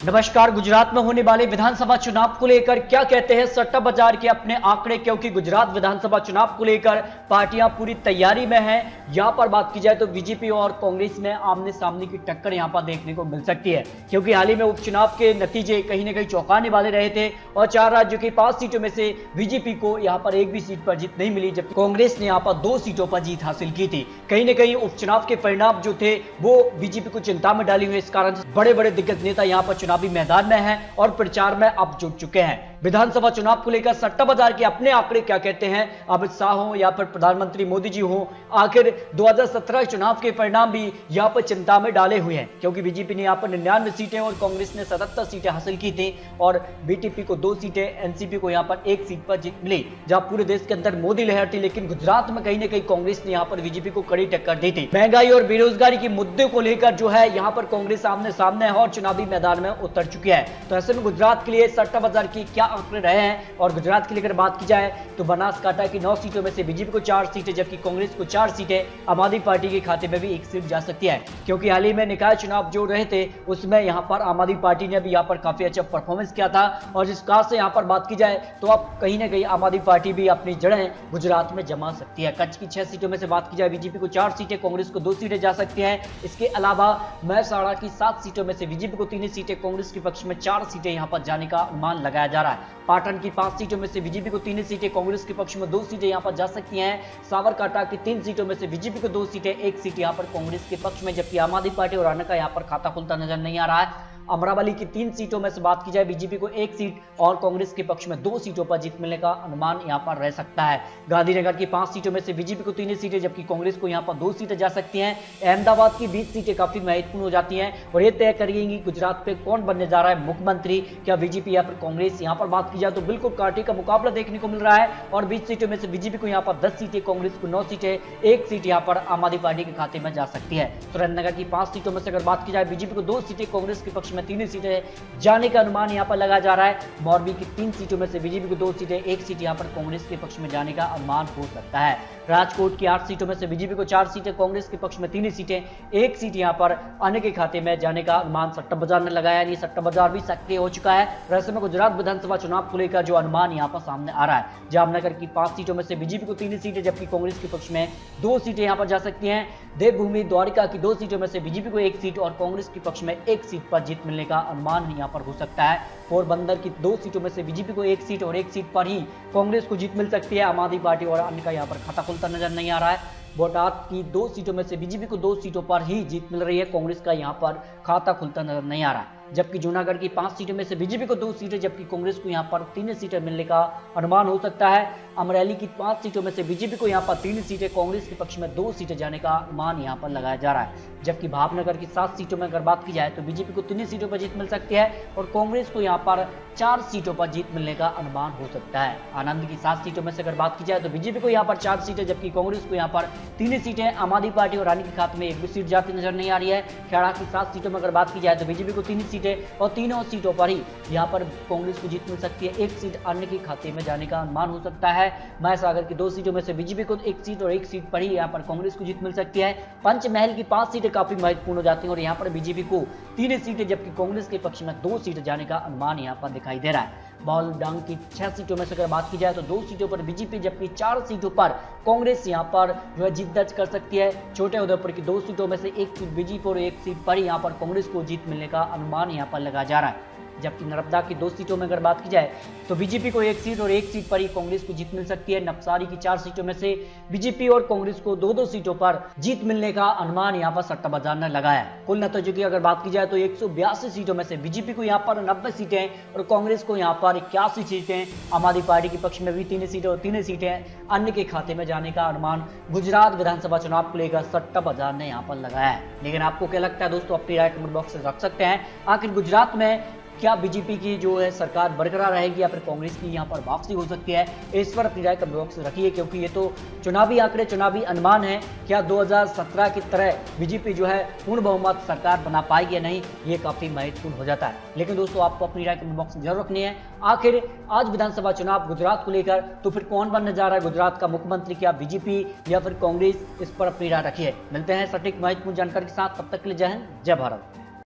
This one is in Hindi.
नमस्कार। गुजरात में होने वाले विधानसभा चुनाव को लेकर क्या कहते हैं सट्टा बाजार के अपने आंकड़े, क्योंकि गुजरात विधानसभा चुनाव को लेकर पार्टियां पूरी तैयारी में हैं। यहां पर बात की जाए तो बीजेपी और कांग्रेस में आमने सामने की टक्कर यहां पर देखने को मिल सकती है, क्योंकि हाल ही में उपचुनाव के नतीजे कहीं ना कहीं चौंकाने वाले रहे थे और 4 राज्यों की 5 सीटों में से बीजेपी को यहां पर एक भी सीट पर जीत नहीं मिली, जबकि कांग्रेस ने यहां पर 2 सीटों पर जीत हासिल की थी। कहीं ना कहीं उपचुनाव के परिणाम जो थे वो बीजेपी को चिंता में डाली हुई, इस कारण बड़े बड़े दिग्गज नेता यहां पर चुनावी मैदान में हैं और प्रचार में अब जुट चुके हैं। विधानसभा चुनाव को लेकर सट्टा बाजार के अपने आंकड़े क्या कहते हैं, अमित शाह हो या फिर प्रधानमंत्री मोदी जी हो, आखिर 2017 चुनाव के परिणाम भी यहां पर चिंता में डाले हुए हैं, क्योंकि बीजेपी ने यहां पर 99 सीटें और कांग्रेस ने 77 सीटें हासिल की थी और बीटीपी को 2 सीटें, एनसीपी को यहां पर 1 सीट पर जीत मिली, जहां पूरे देश के अंदर मोदी लहर थी। लेकिन गुजरात में कहीं ना कहीं कांग्रेस ने यहां पर बीजेपी को कड़ी टक्कर दी थी। महंगाई और बेरोजगारी के मुद्दे को लेकर जो है यहां पर कांग्रेस आमने सामने है और चुनावी मैदान में उतर चुकी है। तो ऐसे में गुजरात के लिए सट्टा बाजार की क्या आंकड़े रहे हैं, और गुजरात की अगर बात की जाए तो बनासकांठा की 9 सीटों में से बीजेपी को 4 सीटें, जबकि कांग्रेस को 4 सीटें, आम आदमी पार्टी के खाते में भी 1 सीट जा सकती है, क्योंकि हाल ही में निकाय चुनाव जो रहे थे उसमें यहां पर आम आदमी पार्टी ने भी यहां पर काफी अच्छा परफॉर्मेंस किया था। और जिस खास से यहां पर बात की जाए तो अब कहीं ना कहीं आम आदमी पार्टी भी अपनी जड़ें गुजरात में जमा सकती है। कच्छ की 6 सीटों में से बात की जाए बीजेपी को 4 सीटें, कांग्रेस को 2 सीटें जा सकती हैं। इसके अलावा महसाणा की 7 सीटों में से बीजेपी को 3 सीटें, कांग्रेस के पक्ष में 4 सीटें यहां पर जाने का अनुमान लगाया जा रहा है। पाटन की 5 सीटों में से बीजेपी को 3 सीटें, कांग्रेस के पक्ष में 2 सीटें यहां पर जा सकती हैं। साबरकांठा की 3 सीटों में से बीजेपी को 2 सीटें, 1 सीट यहां पर कांग्रेस के पक्ष में, जबकि आम आदमी पार्टी और अन्य का यहां पर खाता खुलता नजर नहीं आ रहा है। अमरावली की 3 सीटों में से बात की जाए बीजेपी को 1 सीट और कांग्रेस के पक्ष में 2 सीटों पर जीत मिलने का अनुमान यहां पर रह सकता है। गांधीनगर की 5 सीटों में से बीजेपी को 3 सीटें, जबकि कांग्रेस को यहां पर 2 सीटें जा सकती हैं। अहमदाबाद की 20 सीटें काफी महत्वपूर्ण हो जाती हैं और ये तय करेंगी गुजरात पे कौन बनने जा रहा है मुख्यमंत्री, क्या बीजेपी या फिर कांग्रेस। यहां पर बात की जाए तो बिल्कुल कांटे का मुकाबला देखने को मिल रहा है और 20 सीटों में से बीजेपी को यहां पर 10 सीटें, कांग्रेस को 9 सीटें, 1 सीट यहां पर आम आदमी पार्टी के खाते में जा सकती है। सुरेंद्रनगर की 5 सीटों में से अगर बात की जाए बीजेपी को 2 सीटें, कांग्रेस के पक्ष में 3 सीटें जाने का अनुमान यहां पर लगाया जा रहा है। मोरबी की 3 सीटों में से बीजेपी को 2 सीटें, 1 सीट यहां पर कांग्रेस के पक्ष में जाने का अनुमान हो सकता है। राजकोट की 8 सीटों में से बीजेपी को 4 सीटें, कांग्रेस के पक्ष में 3 सीटें, 1 सीट यहां पर अन्य के खाते में जाने का अनुमान सट्टा बाजार ने लगाया, यानी सट्टा बाजार भी सक्रिय हो चुका है। वैसे में गुजरात विधानसभा चुनाव को लेकर जो अनुमान यहां पर सामने आ रहा है, जामनगर की 5 सीटों में से बीजेपी को 3 सीटें, जबकि कांग्रेस के पक्ष में 2 सीटें यहां पर जा सकती हैं। देवभूमि द्वारिका की 2 सीटों में से बीजेपी को 1 सीट और कांग्रेस के पक्ष में 1 सीट पर जीत मिलने का अनुमान यहां पर हो सकता है। पोरबंदर की 2 सीटों में से बीजेपी को 1 सीट और 1 सीट पर ही कांग्रेस को जीत मिल सकती है। आम आदमी पार्टी और अन्य का यहां पर खाता खुलता नजर नहीं आ रहा है। बोटाद की 2 सीटों में से बीजेपी को 2 सीटों पर ही जीत मिल रही है, कांग्रेस का यहां पर खाता खुलता नजर नहीं आ रहा है। जबकि जूनागढ़ की 5 सीटों में से बीजेपी को 2 सीटें, जबकि कांग्रेस को यहां पर 3 सीटें मिलने का अनुमान हो सकता है। अमरेली की 5 सीटों में से बीजेपी को यहां पर 3 सीटें, कांग्रेस के पक्ष में 2 सीटें जाने का अनुमान यहां पर लगाया जा रहा है। जबकि भावनगर की 7 सीटों में अगर बात की जाए तो बीजेपी को 3 सीटों पर जीत मिल सकती है और कांग्रेस को यहां पर 4 सीटों पर जीत मिलने का अनुमान हो सकता है। आनंद की 7 सीटों में से अगर बात की जाए तो बीजेपी को यहां पर 4 सीटें, जबकि कांग्रेस को यहां पर 3 सीटें, आम आदमी पार्टी और रानी के खाते में 1 भी सीट जाती नजर नहीं आ रही है। खेड़ा की 7 सीटों में अगर बात की जाए तो बीजेपी को 3 सीटें और तीनों सीटों पर ही यहां पर कांग्रेस को जीत मिल सकती है, 1 सीट अन्य के खाते में जाने का अनुमान हो सकता है। महसागर की 2 सीटों में से बीजेपी को 1 सीट और 1 सीट पर ही यहां पर कांग्रेस को जीत मिल सकती है। पंचमहल की 5 सीटें काफी महत्वपूर्ण हो जाती हैं और यहां पर बीजेपी को 3 सीटें, जबकि कांग्रेस के पक्ष में 2 सीटें जाने का अनुमान यहां पर दिखाई दे रहा है। बालडांग की 6 सीटों में से अगर बात की जाए तो 2 सीटों पर बीजेपी, जबकि 4 सीटों पर कांग्रेस यहां पर जो है जीत दर्ज कर सकती है। छोटे उदयपुर की 2 सीटों में से 1 सीट बीजेपी और 1 सीट पर ही यहां पर कांग्रेस को जीत मिलने का अनुमान यहां पर लगाया जा रहा है। जबकि नर्मदा की 2 सीटों में अगर बात की जाए तो बीजेपी को 1 सीट और 1 सीट पर ही कांग्रेस को जीत मिल सकती है। नवसारी की 4 सीटों में से बीजेपी और कांग्रेस को 2-2 सीटों पर जीत मिलने का अनुमान यहां पर सट्टा बाजार ने लगाया। कुल नतीजों की अगर बात की जाए तो 182 सीटों में से बीजेपी को यहां पर 90 सीटें और कांग्रेस को यहां पर 81 सीटें, आम आदमी पार्टी के पक्ष में भी 3 सीटें और 3 सीटें अन्य के खाते में जाने का अनुमान गुजरात विधानसभा चुनाव को लेकर सट्टा बाजार ने यहां पर लगाया है। लेकिन आपको क्या लगता है दोस्तों, अपनी राय कमेंट बॉक्स में रख सकते हैं। आखिर गुजरात में क्या बीजेपी की जो है सरकार बरकरार रहेगी या फिर कांग्रेस की यहां पर वापसी हो सकती है, इस पर अपनी राय कमेंट बॉक्स में रखिए, क्योंकि ये तो चुनावी आंकड़े, चुनावी अनुमान है। क्या 2017 की तरह बीजेपी जो है पूर्ण बहुमत सरकार बना पाएगी या नहीं, ये काफी महत्वपूर्ण हो जाता है। लेकिन दोस्तों आपको अपनी राय कमेंट बॉक्स में जरूर रखनी है। आखिर आज विधानसभा चुनाव गुजरात को लेकर, तो फिर कौन बनने जा रहा है गुजरात का मुख्यमंत्री, क्या बीजेपी या फिर कांग्रेस, इस पर अपनी राय रखिए। मिलते हैं सटीक महत्वपूर्ण जानकारी के साथ, तब तक के लिए जय हिंद, जय भारत।